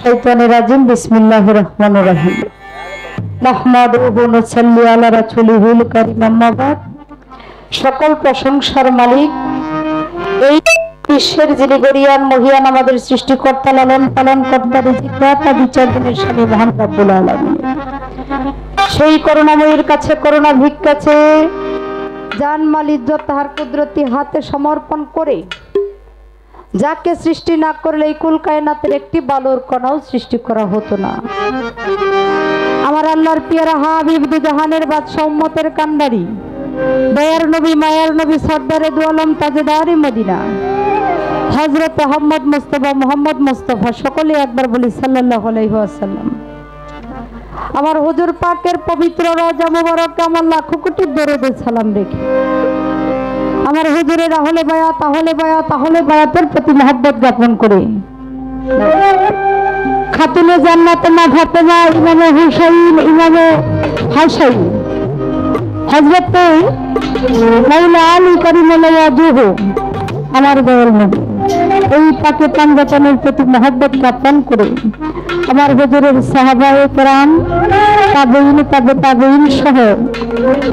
শাইতানির রাজিম। বিসমিল্লাহির রহমানির রহিম। নাহমাদুহু ওয়া নুসাল্লি আলা রাসূলিহিল কারীম, আম্মা বাদ। সকল প্রশংসার মালিক, এই বিশ্বের যিনি গরিয়ান মহিয়ান, আমাদের সৃষ্টিকর্তা, লালন পালন কর্তা, রিজিকদাতা, বিচারকের স্বামী মহান রব্বুল আলামিন, সেই করুণাময়ীর কাছে করুণা ভিক্ষা চেয়ে জান মাল ইজ্জত তাহার কুদরতি হাতে সমর্পণ করে, যাকে সৃষ্টি না করলে এই কুল কায়নাতের একটি বালুর কণাও সৃষ্টি করা হতো না। আমার আল্লাহর পিয়ারা হাবিব, দু জাহানের বাদশা, উম্মতের কান্ডারি, দয়ার নবী, মায়ার নবী, সর্দারে দু আলম, তাজেদারি মদিনা, হযরত মুহাম্মদ মুস্তাফা, সকলে একবার বলি সাল্লাল্লাহু আলাইহি ওয়াসাল্লাম। আমার হুজুর পাকের পবিত্র রওজা মুবারকে আমার লাখো কোটি দরুদ সালাম রেখে আমার হুজুরের আহলে বায়াতের প্রতি মহব্বত জ্ঞাপন করে খাতুনে জান্নাত মা ফাতেমা, ইমামে হুসাইন, ইমামে হাসাইন, হযরত মাওলানা আলী কারিমুল্লাহ ওয়াজহু, আমার দয়াল নবী, এই পাকে পাঞ্জাতনের প্রতি মহব্বত জ্ঞাপন করে আমার হুজুরের সাহাবায়ে কেরাম, তাবেঈন, তাবেঈন সহ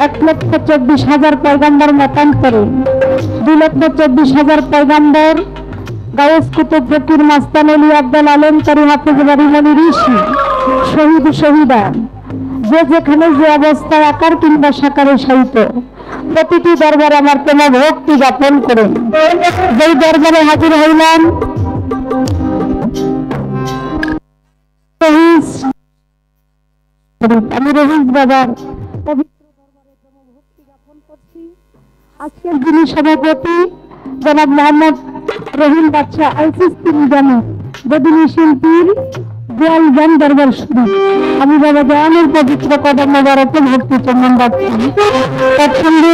1,24,000 পয়গম্বর মতান্তরে 2,24,000 পয়গম্বর, গায়েস কুতুব, ফকির, মাস্তান, ওলি, আব্দুল আলেম, কারি, হাফেজ, বাড়িমানি, ঋষি, শহীদ, শহীদা, যে যেখানে যে অবস্থায় আকার কিংবা সাকারে সাহিত্য, প্রতিটি দরবারে আমার প্রেম ভক্তি জ্ঞাপন করেন। যেই দরবারে হাজির হইলাম, আমি রহিস বাবার পবিত্র দরবারে প্রেম ভক্তি জ্ঞাপন করছি। আজকের যিনি সভাপতি জনাব মোহাম্মদ রহিম বাদশা আল চিশতি নিজামী, বদিনী শিল্পীর দেয়াল জ্ঞান দরবার শুরু, আমি বাবা জানের পবিত্র কদম মোবারকে ভক্তি চন্দন রাখছি। তার সঙ্গে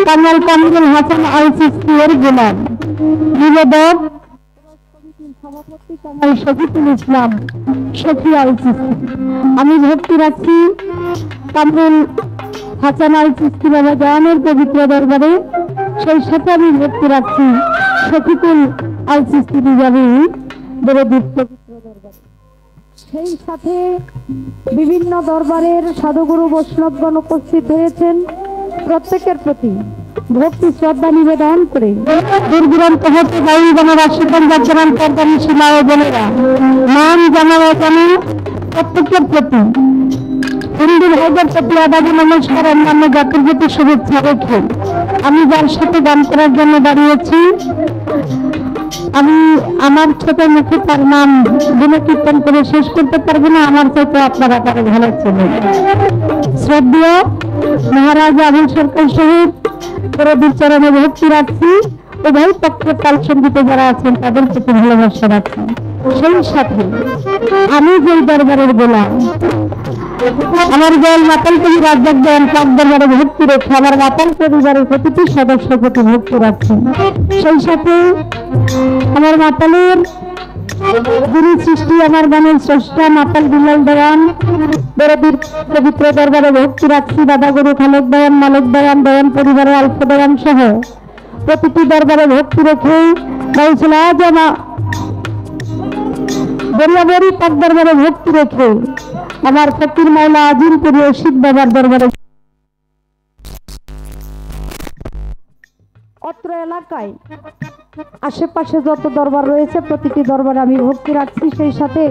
কামাল কামরুল হাসান আল চিশতি এর গোলাম, নিবেদক সভাপতি কামাল শফিকুল ইসলাম শফি আল চিশতি। আমি ভক্তি রাখছি কামরুল হাসান আল চিশতি বাবা জানের পবিত্র দরবারে, সেই সাথে আমি ভক্তি রাখছি শফিকুল আল চিশতি নিজামী দরদির পবিত্র দরবারে। সেই সাথে বিভিন্ন দরবারের সাধুগুরু বৈষ্ণবগণ উপস্থিত হয়েছেন। প্রত্যেকের প্রতি ভক্তি শ্রদ্ধা নিবেদন করে দূর দূরান্ত হতে বায়ু জানার আশীর্বাদ জানান পর্দানি সীমায় বোনেরা, নাম জানার জানা প্রত্যেকের প্রতি হিন্দু ভাইদের প্রতি আদাবি নমস্কার, অন্যান্য জাতির প্রতি শুভেচ্ছা রেখে আমি যার সাথে গান করার জন্য দাঁড়িয়েছি, আমি আমার ছোট মুখে তার নাম গুণ কীর্তন করে শেষ করতে পারবো না। আমার চাইতে আপনারা তারা ভালো ছিলেন। শ্রদ্ধেয় মহারাজ আবুল সরকার শহীদ দরদির চরণে ভক্তি রাখছি। উভয় পক্ষের তাল সঙ্গীতে যারা আছেন তাদের প্রতি ভালোবাসা রাখছি। সেই সাথে আমি যেই দরবারের গোলাম, আমার দয়াল মাতাল কবি রাজ্জাক দেন পাক দরবারে ভক্তি রেখে আমার মাতাল পরিবারের প্রতিটি সদস্যের প্রতি ভক্তি রাখছি। সেই সাথে আমার মাতালের গুরু সৃষ্টি, আমার গানের স্রষ্টা মাতাল বিলাল দেওয়ান দরদির পবিত্র দরবারে ভক্তি রাখছি। দাদা গুরু খালেক দেওয়ান, মালিক দেওয়ান, দেওয়ান পরিবারের আলফ দেওয়ান সহ প্রতিটি দরবারে ভক্তি রেখে গাইছিল আজমা বরিয়াবরি পাক দরবারে ভক্তি রেখে আমার ফকির মাওলা আজিমপুর রশিদ বাবার দরবারে, অত্র এলাকায় আশেপাশে যত দরবার রয়েছে প্রতিটি দরবারে আমি ভক্তি রাখছি। সেই সাথে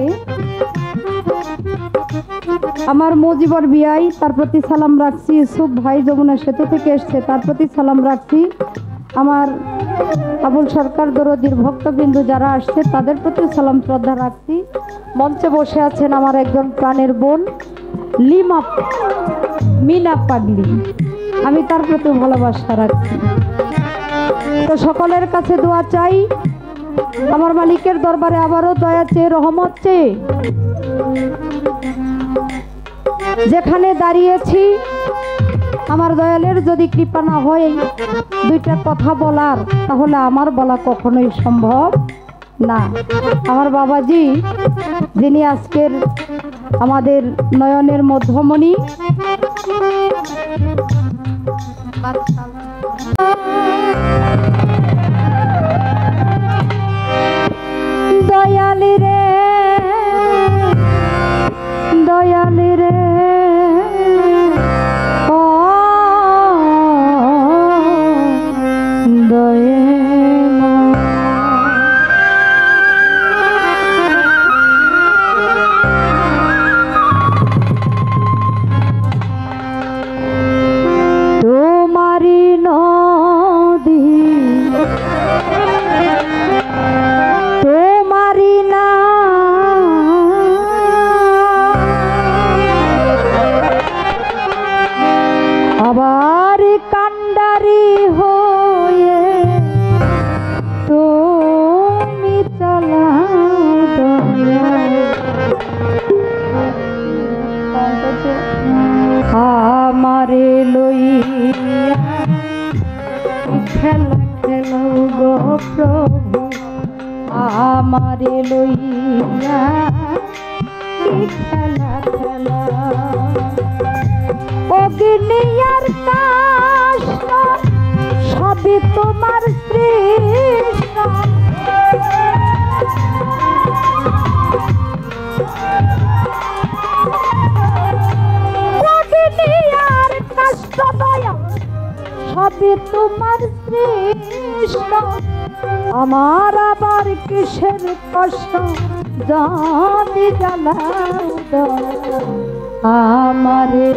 আমার মুজিবর বিআই, তার প্রতি সালাম রাখছি। ইউসুফ ভাই যমুনা সেতু থেকে এসছে, তার প্রতি সালাম রাখছি। আমার আবুল সরকার দরদির ভক্তবিন্দু যারা আসছে তাদের প্রতি সালাম শ্রদ্ধা রাখছি। মঞ্চে বসে আছেন আমার একজন প্রাণের বোন লিমা মিনা পাগলি, আমি তার প্রতি ভালোবাসা রাখছি। তো সকলের কাছে দোয়া চাই, আমার মালিকের দরবারে আবারও দয়া চেয়ে, রহমত চেয়ে যেখানে দাঁড়িয়েছি, আমার দয়ালের যদি কৃপা না হয় দুইটা কথা বলার, তাহলে আমার বলা কখনোই সম্ভব না। আমার বাবাজি যিনি আজকের আমাদের নয়নের মধ্যমণি, দয়ালি রে আমারে লইয়া কি খেলা খেলা অগ্নিয়ার কাষ্ট সবই তোমার সৃষ্ট অগ্নিয়ার কাষ্ট দয়া সবই তোমার সৃষ্ট আমার আবার কিসের কষ্ট যদি জ্বালাও আমারে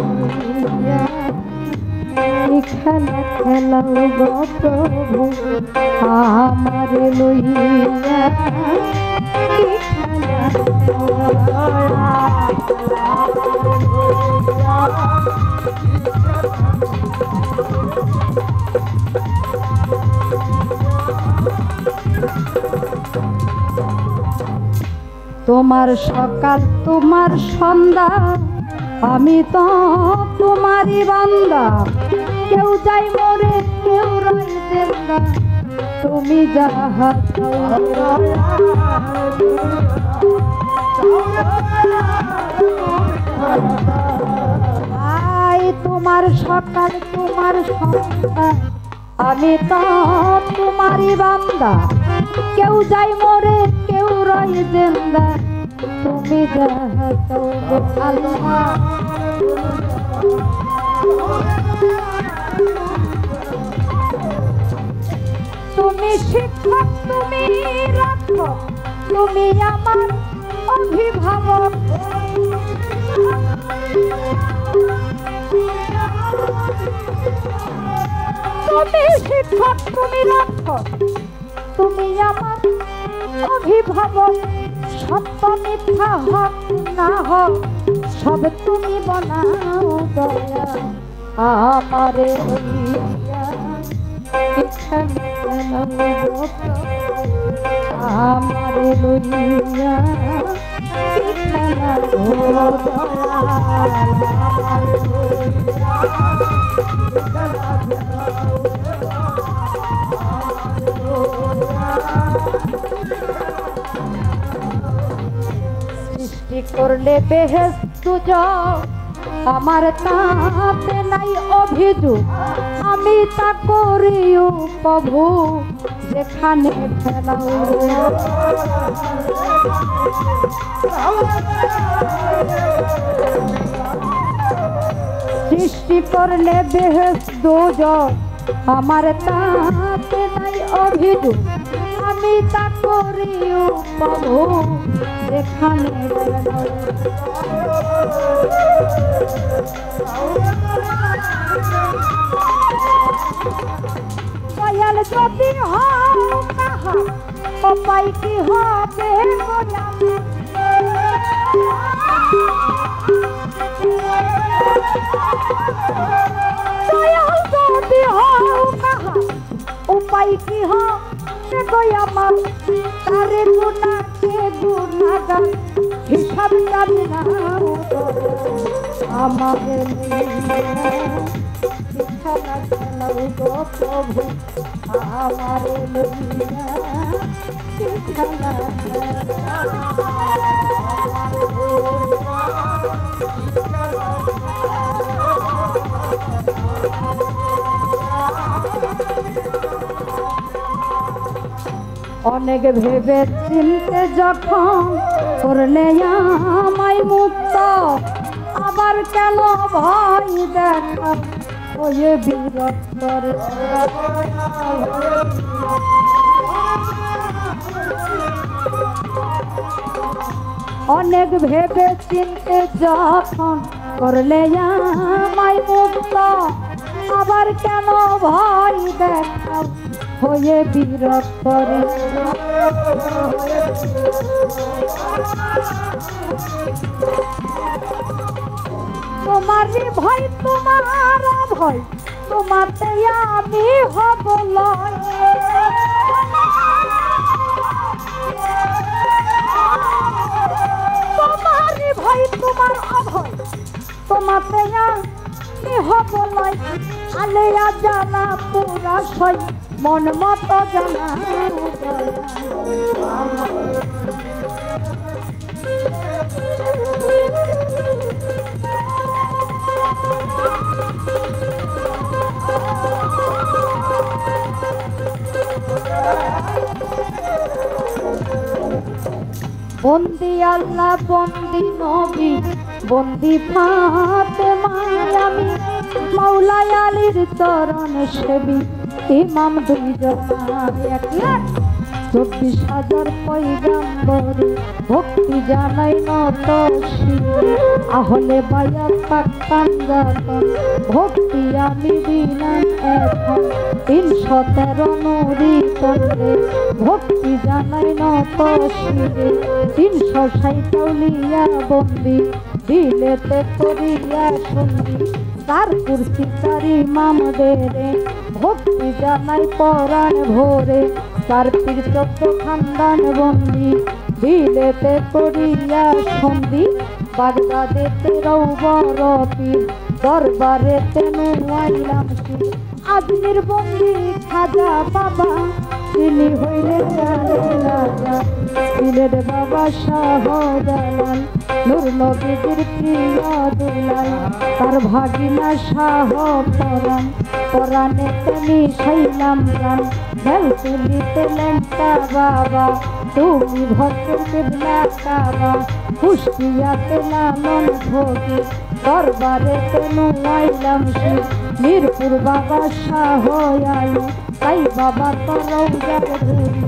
খেলা খেলাও গো প্রভু আমারে লইয়া কি তোমার সকাল তোমার সন্ধ্যা আমি তো তোমারই বান্দা কেউ যাই মরে কেউ রয় জিন্দা তুমি যাহা তোমার সকাল তোমার সন্ধ্যা আমি তো তোমারই বান্দা কেউ যাই মরে কেউ রয় জিন্দা তুমি যাহা চাও আল্লাহ তুমি শিক্ষক তুমি রক্ষক তুমি আমার অভিভাবক তুমি শিক্ষক তুমি রক্ষক তুমি আমার অভিভাবক সত্য মিথ্যা হক না হোক সব তুমি বনাও দয়া আমারে আমারে লইয়া সৃষ্টি করলে বেহেশত আমার তাতে নাই অভিযোগ আমি তা করিও প্রভু যেখানে ফেলাও সৃষ্টি করলে বেহেশত আমার তাতে নাই অভিযোগ আমি তা করিও প্রভু যেখানে দয়াল যদি হও কাহা উপায় কি হবে দয়াল যদি হও কাহা উপায় কি হবে আমার তারে গুনাকে গুনাগার হিসাব জানি না আমাদের খেলা খেলাও গো প্রভু আমারে লইয়া খেলা অনেক ভেবে চিনতে যখন করলে আমায় মুক্ত আবার কেন ভয় দেখা ওয়ে বিরক্তর অনেক ভেবে চিনতে যখন করলে আমায় মুক্ত আবার কেন ভয় দেখা হয়ে বিরক্তর তোমার ভয় তোমার ভয় তোমাতে আমি হব লয় তোমার ভয় তোমার অভয় তোমাতে আমি হব লয় আলেয়া জানা পুরা সই মন মতো জানা বন্দি আল্লাহ বন্দি নবী বন্দি ফাতেমা আমি মাওলাই আলীর চরণ সেবী ইমাম দুইজন একলা 24,000 পয়গাম্বরে ভক্তি জানাই নত শিরে আহলে বায়াত পাক পাঞ্জাতন ভক্তি আমি দিলাম এখন 313 নুরি তন্দ্রে ভক্তি জানাই নত শিরে 360 আউলিয়া বন্দি দিলেতে করিয়া সন্ধি তার কুরসি তার ইমাম দেরে ভক্তি জানাই পরাণ ভোরে তার পীর 14 খানদান বন্দি দিলেতে করিয়া সন্ধি বাগদাদেতে রৌবর পীর দরবারেতে নুয়াইলাম শির আজমির বন্দি খাজা বাবা তিনি হইলেন রাজা সিলেট বাবা শাহজালাল নূর নবীর প্রিয় দুলাল তার ভাগিনা শাহ পরাণ পরাণে তুমি শৈলাম গান ঢেল তুলিতে লেন্টা বাবা তুমি ভক্তের কেবলা কাবা কুষ্টিয়াতে লালন ভোগে দরবারে তেনু আইলাম শির মিরপুর বাবা শাহ আলী তাই বাবা তরৌজার ধুরি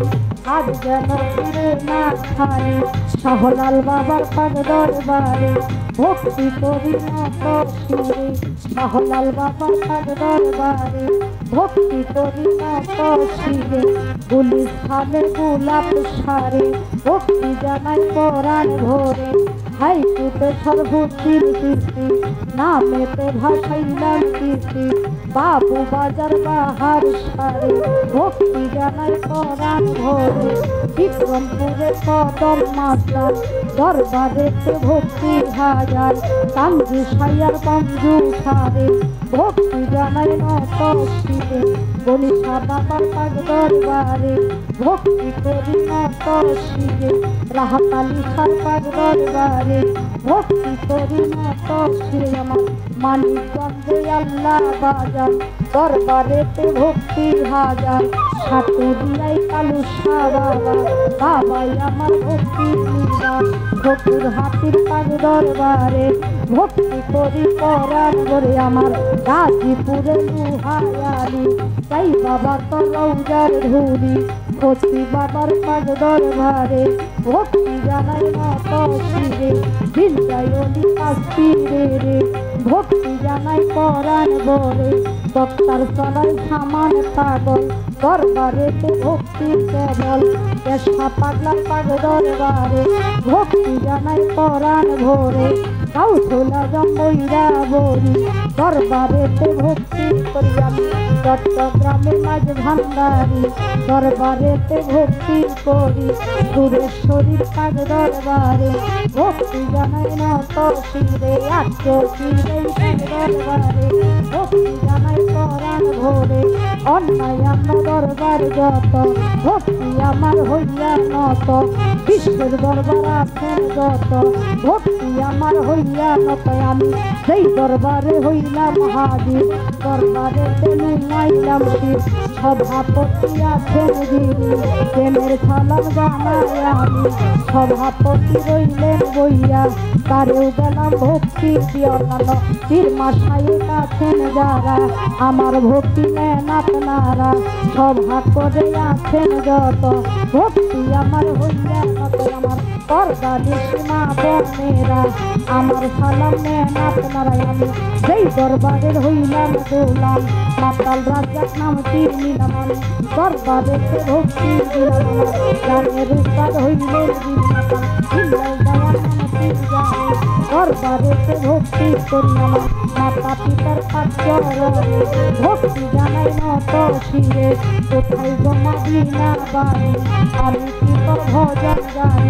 আজ যেন ফিরে না খালি শাহলাল বাবার পাগ দরবারে ভক্তি করি নত শিরে শাহলাল বাবার পাগ দরবারে ভক্তি করি নত শিরে গুলিস খানে গোলাপ সারে ভক্তি জানাই পরাণ ভোরে হাইকুতে সর্বতির কীর্তি নামেতে ভাসাইলাম কীর্তি বাবু বাজার বাহার সারে ভক্তি জানাই পরাণ ভোরে বিক্রমপুরে কদম মাস্টার দরবারেতে ভক্তি হাজার কাঞ্জু সাইয়ার বন্ধু সারে ভক্তি জানাই নত শিরে গণিসা বাবার পাগ দরবারে ভক্তি করি নত শিরে রাহাতালি সার পাগ দরবারে ভক্তি করি নত শিরে আমার মানিকগঞ্জে আল্লাহ বাজার দরবারেতে ভক্তি হাজার সাটুরিয়াই কালু বাবা বাবাই আমার ভক্তি নিবাস ঠকুর হাতির পাগ দরবারে ভক্তি করি পরাণ করে আমার গাজীপুরে লুহায়ালি তাই বাবা তরৌজার ধুরি কচি বাবার পাগ দরবারে ভক্তি জানাই নত শিরে দিলটাই অলি কাস্তিরে রে ভক্তি জানাই পরাণ বরে বক্তার চলাই সামান পাগল দরবারেতে ভক্তি কেবল পেশা পাগলার পাগ দরবারে ভক্তি জানাই পরাণ ভোরে কাউথলা জম্বইরা বরি দরবারেতে ভক্তি করি আমি চট্টগ্রামে মাঝ ভান্ডারি দরবারেতে ভক্তি করি সুরেশ্বরীর পাগ দরবারে ভক্তি জানাই নত শিরে আত্মশিরে দরবারে ভক্তি জানাই পরাণ ভোরে অন্যান্য দরবার যত ভক্তি আমার হইয়া নত বিশ্বের দরবার আছেন যত ভক্তি আমার হইয়া নত আমি সেই দরবারে হইলাম হাজির দরবারে তেনু নাইলাম শির সভাপতি আছেন যিনি প্রেমের সালাম জানাই আমি সভাপতি রইলেন বইয়া তারেও গেলাম ভক্তি দিয়নাল পীর মাসায়েক আছেন যারা আমার ভক্তি নেন আপনারা সভা করে আছেন যত ভক্তি আমার হইয়া নত আমার পর্দানি সীমা বোনেরা আমার সালাম নেন আপনারা আমি যেই দরবারের হইলাম গোলাম মাতাল রাজার নাম তীর নিলাম আমি দরবারেতে ভক্তি দিলাম আমার গানের উস্তাদ হইলেন দরবারেতে ভক্তি করি আমার মাতা পিতার পাচরণে ভক্তি জানাই নত শিরে কোথায় গো মদিনা বাড়ি আমি তোর ভজন গাই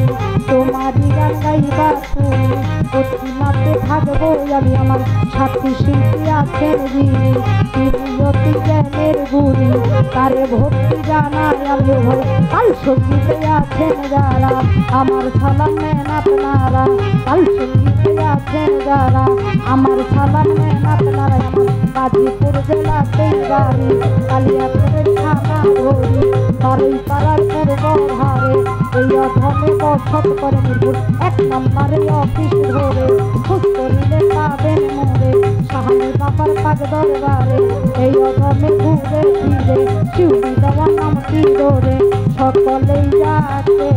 তোমারই গান গাইবা তুমি প্রতিমাতে থাকবো আমি আমার সাথী শিল্পী আছেন যিনি তিনি অতি জ্ঞানের গুণী তারে ভক্তি জানাই আমি ভয় কাল সঙ্গীতে আছেন যারা আমার সালাম নেন আপনারা কাল সঙ্গীতে আছেন যারা আমার সালাম নেন আপনারা আমার গাজীপুর জেলাতেই বাড়ি কালিয়াপুরের থানা ধরি বারোই পাড়ার পূর্ব ধারে এই অধমে বসত করে নির্ভুল 1 নম্বরে অফিস ধরে খোঁজ করিলে পাবেন মোরে সাহালি বাবার পাক দরবারে এই অধমে ঘুরে ফিরে শিউলি দেওয়া নামটি ধরে সকলেই যাচ্ছে